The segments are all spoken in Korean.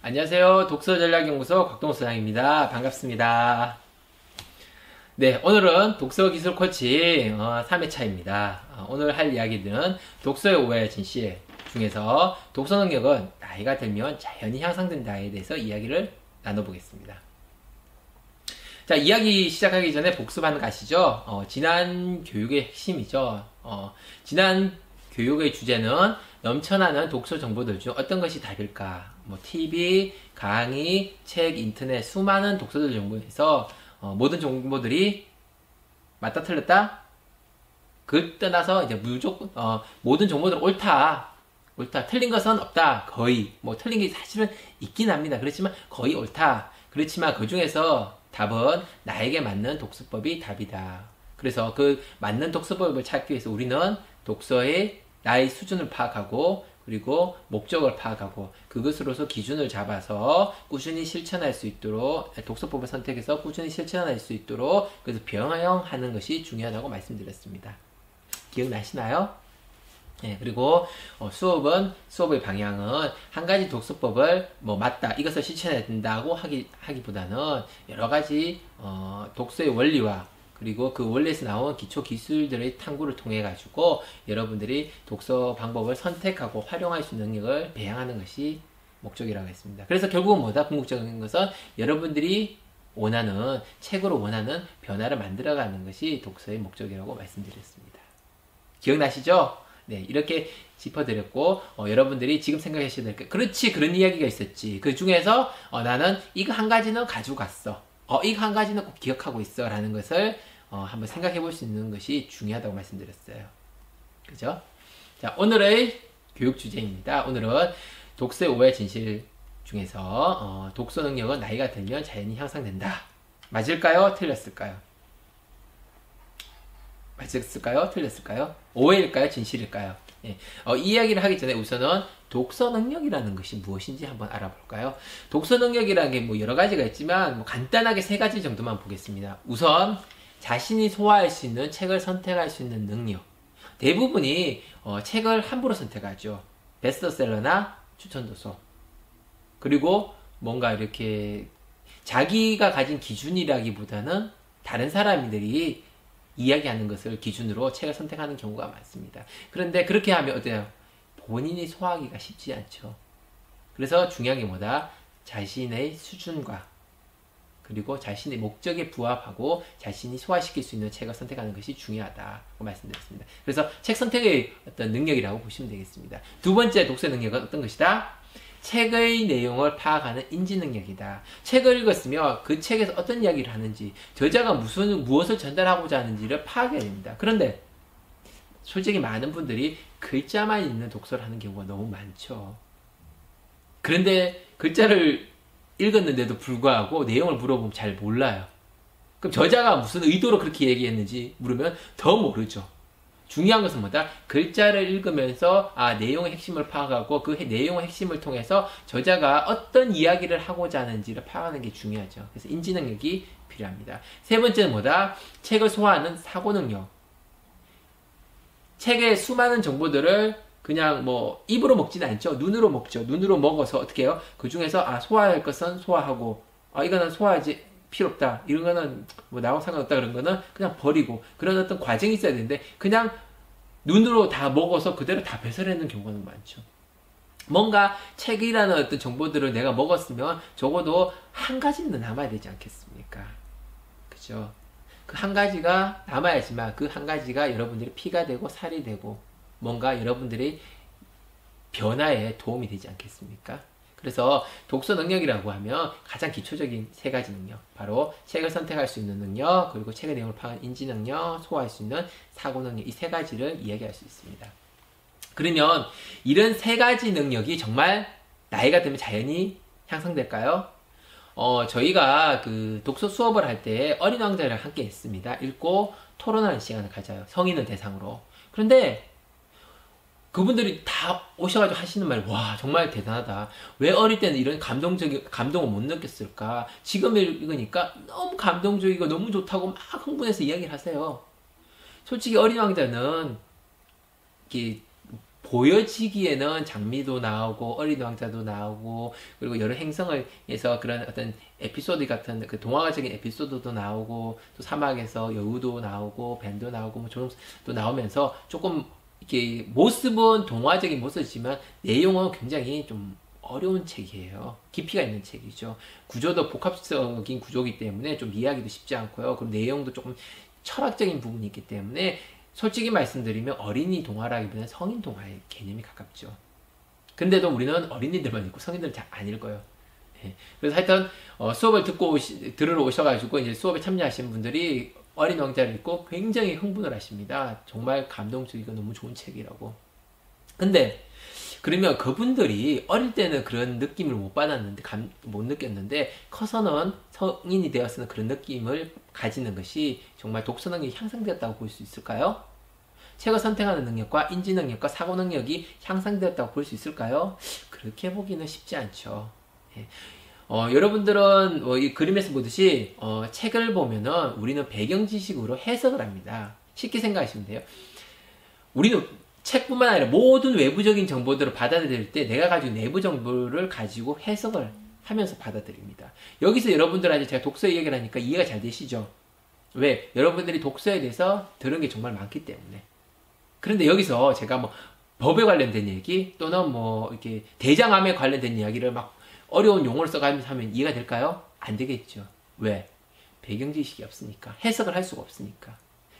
안녕하세요. 독서전략연구소 곽동수장입니다. 반갑습니다. 네, 오늘은 독서기술 코칭 3회차입니다. 오늘 할 이야기들은 독서의 오해 진실 중에서 독서 능력은 나이가 들면 자연히 향상된다에 대해서 이야기를 나눠보겠습니다. 자, 이야기 시작하기 전에 복습하는 거 아시죠? 지난 교육의 핵심이죠. 지난 교육의 주제는 넘쳐나는 독서 정보들 중 어떤 것이 답일까? 뭐 TV, 강의, 책, 인터넷, 수많은 독서들 정보에서 모든 정보들이 맞다 틀렸다? 그 떠나서 이제 무조건 모든 정보들은 옳다. 틀린 것은 없다. 거의 뭐 틀린 게 사실은 있긴 합니다. 그렇지만 거의 옳다. 그렇지만 그 중에서 답은 나에게 맞는 독서법이 답이다. 그래서 그 맞는 독서법을 찾기 위해서 우리는 독서의 나의 수준을 파악하고 그리고 목적을 파악하고 그것으로서 기준을 잡아서 꾸준히 실천할 수 있도록 독서법을 선택해서 꾸준히 실천할 수 있도록 그래서 병행하는 것이 중요하다고 말씀드렸습니다. 기억나시나요? 네, 그리고 수업의 방향은 한 가지 독서법을 맞다 이것을 실천해야 된다고 하기보다는 여러 가지 독서의 원리와 그리고 그 원리에서 나온 기초 기술들의 탐구를 통해 가지고 여러분들이 독서 방법을 선택하고 활용할 수 있는 능력을 배양하는 것이 목적이라고 했습니다. 그래서 결국은 뭐다? 궁극적인 것은 여러분들이 책으로 원하는 변화를 만들어가는 것이 독서의 목적이라고 말씀드렸습니다. 기억나시죠? 네, 이렇게 짚어드렸고, 여러분들이 지금 생각하셔야 될 게, 그렇지, 그런 이야기가 있었지. 그 중에서, 나는 이거 한 가지는 가지고 갔어. 이거 한 가지는 꼭 기억하고 있어. 라는 것을, 한번 생각해 볼 수 있는 것이 중요하다고 말씀드렸어요. 그죠? 자, 오늘의 교육 주제입니다. 오늘은 독서의 오해 진실 중에서, 독서 능력은 나이가 들면 자연히 향상된다. 맞을까요? 틀렸을까요? 맞았을까요? 틀렸을까요? 오해일까요? 진실일까요? 예. 이 이야기를 하기 전에 우선은 독서 능력이라는 것이 무엇인지 한번 알아볼까요? 독서 능력이라는 게 여러 가지가 있지만 간단하게 세 가지 정도만 보겠습니다. 우선 자신이 소화할 수 있는 책을 선택할 수 있는 능력. 대부분이 책을 함부로 선택하죠. 베스트셀러나 추천도서. 그리고 뭔가 이렇게 자기가 가진 기준이라기보다는 다른 사람들이 이야기하는 것을 기준으로 책을 선택하는 경우가 많습니다. 그런데 그렇게 하면 어때요? 본인이 소화하기가 쉽지 않죠. 그래서 중요한 게 뭐다? 자신의 수준과 그리고 자신의 목적에 부합하고 자신이 소화시킬 수 있는 책을 선택하는 것이 중요하다고 말씀드렸습니다. 그래서 책 선택의 어떤 능력이라고 보시면 되겠습니다. 두 번째 독서 능력은 어떤 것이다? 책의 내용을 파악하는 인지 능력이다. 책을 읽었으면 그 책에서 어떤 이야기를 하는지, 저자가 무엇을 전달하고자 하는지를 파악해야 됩니다. 그런데 솔직히 많은 분들이 글자만 있는 독서를 하는 경우가 너무 많죠. 그런데 글자를 읽었는데도 불구하고 내용을 물어보면 잘 몰라요. 그럼 저자가 무슨 의도로 그렇게 얘기했는지 물으면 더 모르죠. 중요한 것은 뭐다? 글자를 읽으면서 내용의 핵심을 파악하고 그 내용의 핵심을 통해서 저자가 어떤 이야기를 하고자 하는지를 파악하는 게 중요하죠. 그래서 인지 능력이 필요합니다. 세 번째는 뭐다? 책을 소화하는 사고 능력. 책의 수많은 정보들을 그냥 입으로 먹지는 않죠. 눈으로 먹죠. 눈으로 먹어서 어떻게 해요? 그 중에서 소화할 것은 소화하고 이거는 소화하지 필요 없다. 이런 거는 나하고 상관없다. 그런 거는 그냥 버리고 그런 어떤 과정이 있어야 되는데 그냥 눈으로 다 먹어서 그대로 다 배설하는 경우는 많죠. 뭔가 책이라는 어떤 정보들을 내가 먹었으면 적어도 한 가지는 남아야 되지 않겠습니까? 그죠? 그 한 가지가 남아야지만 그 한 가지가 여러분들의 피가 되고 살이 되고 뭔가 여러분들의 변화에 도움이 되지 않겠습니까? 그래서 독서 능력이라고 하면 가장 기초적인 세 가지 능력, 바로 책을 선택할 수 있는 능력, 그리고 책의 내용을 파악하는 인지 능력, 소화할 수 있는 사고 능력, 이 세 가지를 이야기할 수 있습니다. 그러면 이런 세 가지 능력이 정말 나이가 들면 자연히 향상될까요? 저희가 그 독서 수업을 할 때 어린 왕자랑 함께 했습니다. 읽고 토론하는 시간을 가져요. 성인을 대상으로. 그런데 그분들이 다 오셔가지고 하시는 말이 와 정말 대단하다. 왜 어릴 때는 이런 감동을 못 느꼈을까? 지금 읽으니까 너무 감동적이고 너무 좋다고 막 흥분해서 이야기를 하세요. 솔직히 어린 왕자는 이렇게 보여지기에는 장미도 나오고 어린 왕자도 나오고 그리고 여러 행성을 해서 그런 어떤 에피소드 같은 그 동화적인 에피소드도 나오고 또 사막에서 여우도 나오고 뱀도 나오고 뭐 조롱도 나오면서 조금 이렇게 모습은 동화적인 모습이지만 내용은 굉장히 좀 어려운 책이에요. 깊이가 있는 책이죠. 구조도 복합적인 구조이기 때문에 좀 이해하기도 쉽지 않고요. 그리고 내용도 조금 철학적인 부분이 있기 때문에 솔직히 말씀드리면 어린이 동화라기보다는 성인 동화의 개념이 가깝죠. 근데도 우리는 어린이들만 읽고 성인들은 잘 안 읽어요. 예. 그래서 하여튼 수업을 들으러 오셔가지고 이제 수업에 참여하신 분들이 어린 왕자를 읽고 굉장히 흥분을 하십니다. 정말 감동적이고 너무 좋은 책이라고. 근데 그러면 그분들이 어릴 때는 그런 느낌을 못 받았는데 못 느꼈는데 커서는 성인이 되어서는 그런 느낌을 가지는 것이 정말 독서 능력이 향상되었다고 볼 수 있을까요? 책을 선택하는 능력과 인지 능력과 사고 능력이 향상되었다고 볼 수 있을까요? 그렇게 보기는 쉽지 않죠. 예. 여러분들은 이 그림에서 보듯이 책을 보면은 우리는 배경 지식으로 해석을 합니다. 쉽게 생각하시면 돼요. 우리는 책뿐만 아니라 모든 외부적인 정보들을 받아들일 때 내가 가지고 내부 정보를 가지고 해석을 하면서 받아들입니다. 여기서 여러분들한테 제가 독서 이야기를 하니까 이해가 잘 되시죠? 왜? 여러분들이 독서에 대해서 들은 게 정말 많기 때문에. 그런데 여기서 제가 뭐 법에 관련된 얘기 또는 뭐 이렇게 대장암에 관련된 이야기를 막 어려운 용어를 써가면서 하면 이해가 될까요? 안 되겠죠. 왜? 배경 지식이 없으니까. 해석을 할 수가 없으니까.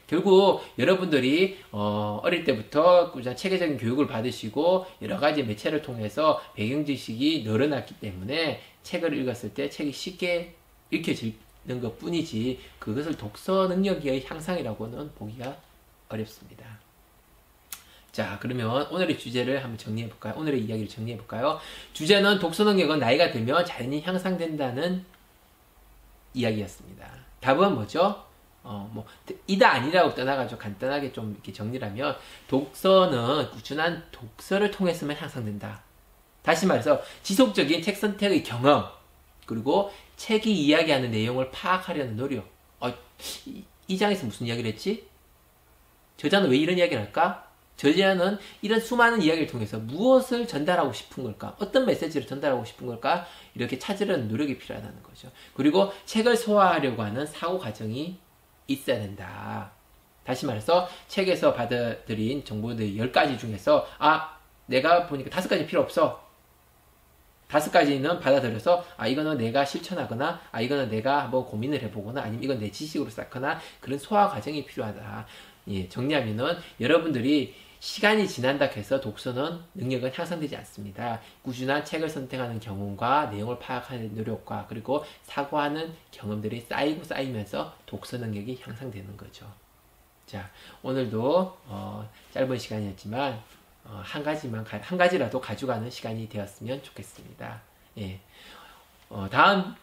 결국 여러분들이 어릴 때부터 꾸준한 체계적인 교육을 받으시고 여러 가지 매체를 통해서 배경 지식이 늘어났기 때문에 책을 읽었을 때 책이 쉽게 읽혀지는 것 뿐이지 그것을 독서 능력의 향상이라고는 보기가 어렵습니다. 자, 그러면 오늘의 주제를 한번 정리해볼까요? 오늘의 이야기를 정리해볼까요? 주제는 독서 능력은 나이가 들면 자연히 향상된다는 이야기였습니다. 답은 뭐죠? 이다 아니라고 떠나가지고 간단하게 좀 이렇게 정리를 하면 독서는 꾸준한 독서를 통해서만 향상된다. 다시 말해서 지속적인 책 선택의 경험, 그리고 책이 이야기하는 내용을 파악하려는 노력. 이 장에서 무슨 이야기를 했지? 저자는 왜 이런 이야기를 할까? 저자는 이런 수많은 이야기를 통해서 무엇을 전달하고 싶은 걸까? 어떤 메시지를 전달하고 싶은 걸까? 이렇게 찾으려는 노력이 필요하다는 거죠. 그리고 책을 소화하려고 하는 사고 과정이 있어야 된다. 다시 말해서 책에서 받아들인 정보들 10가지 중에서 내가 보니까 5가지 필요 없어. 5가지는 받아들여서 이거는 내가 실천하거나 이거는 내가 한번 고민을 해보거나 아니면 이건 내 지식으로 쌓거나 그런 소화 과정이 필요하다. 예, 정리하면은 여러분들이 시간이 지난다고 해서 독서는 능력은 향상되지 않습니다. 꾸준한 책을 선택하는 경험과 내용을 파악하는 노력과 그리고 사고하는 경험들이 쌓이면서 독서 능력이 향상되는 거죠. 자, 오늘도 짧은 시간이었지만 한 가지라도 가져가는 시간이 되었으면 좋겠습니다. 예. 다음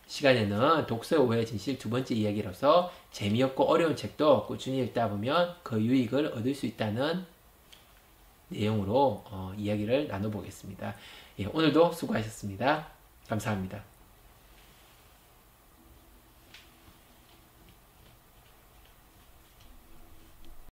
시간에는 독서의 오해 진실 2번째 이야기로서 재미없고 어려운 책도 꾸준히 읽다 보면 그 유익을 얻을 수 있다는 내용으로 이야기를 나눠보겠습니다. 예, 오늘도 수고하셨습니다. 감사합니다.